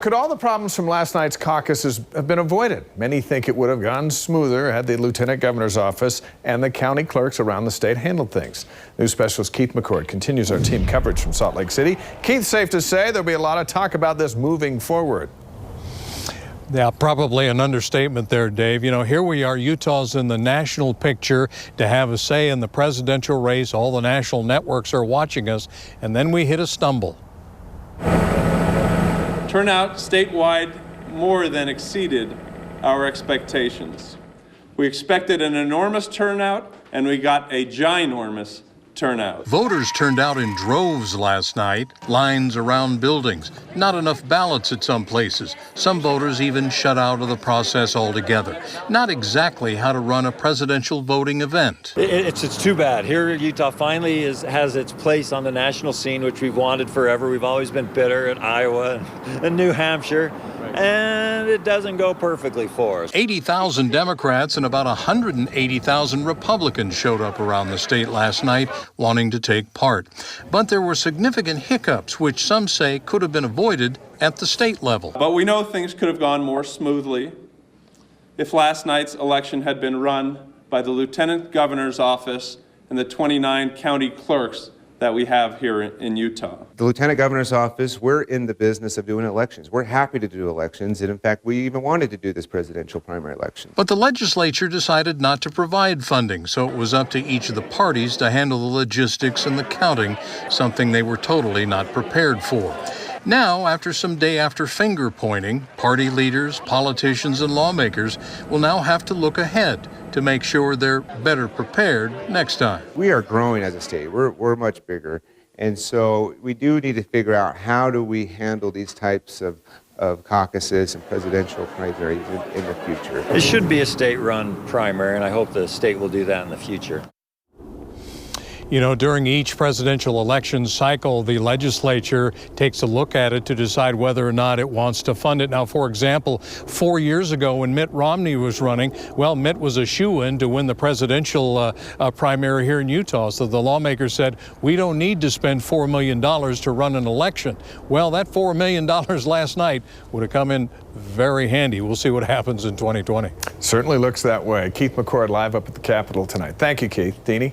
Could all the problems from last night's caucuses have been avoided? Many think it would have gone smoother had the Lieutenant Governor's office and the county clerks around the state handled things. News specialist Keith McCord continues our team coverage from Salt Lake City. Keith, safe to say there'll be a lot of talk about this moving forward. Yeah, probably an understatement there, Dave. You know, here we are, Utah's in the national picture to have a say in the presidential race. All the national networks are watching us, and then we hit a stumble. Turnout statewide more than exceeded our expectations. We expected an enormous turnout, and we got a ginormous turnout. Voters turned out in droves last night, lines around buildings, not enough ballots at some places. Some voters even shut out of the process altogether. Not exactly how to run a presidential voting event. It's too bad. Here Utah finally has its place on the national scene, which we've wanted forever. We've always been bitter at Iowa and New Hampshire. And it doesn't go perfectly for us. 80,000 Democrats and about 180,000 Republicans showed up around the state last night wanting to take part. But there were significant hiccups, which some say could have been avoided at the state level. But we know things could have gone more smoothly if last night's election had been run by the Lieutenant Governor's office and the 29 county clerks that we have here in Utah. The Lieutenant Governor's office, we're in the business of doing elections. We're happy to do elections, and in fact, we even wanted to do this presidential primary election. But the legislature decided not to provide funding, so it was up to each of the parties to handle the logistics and the counting, something they were totally not prepared for. Now, after some day-after finger-pointing, party leaders, politicians, and lawmakers will now have to look ahead to make sure they're better prepared next time. We are growing as a state. We're much bigger, and so we do need to figure out how do we handle these types of caucuses and presidential primaries in the future. It should be a state-run primary, and I hope the state will do that in the future. You know, during each presidential election cycle, the legislature takes a look at it to decide whether or not it wants to fund it. Now, for example, 4 years ago when Mitt Romney was running, well, Mitt was a shoo-in to win the presidential primary here in Utah. So the lawmakers said, we don't need to spend $4 million to run an election. Well, that $4 million last night would have come in very handy. We'll see what happens in 2020. Certainly looks that way. Keith McCord live up at the Capitol tonight. Thank you, Keith. Deanie?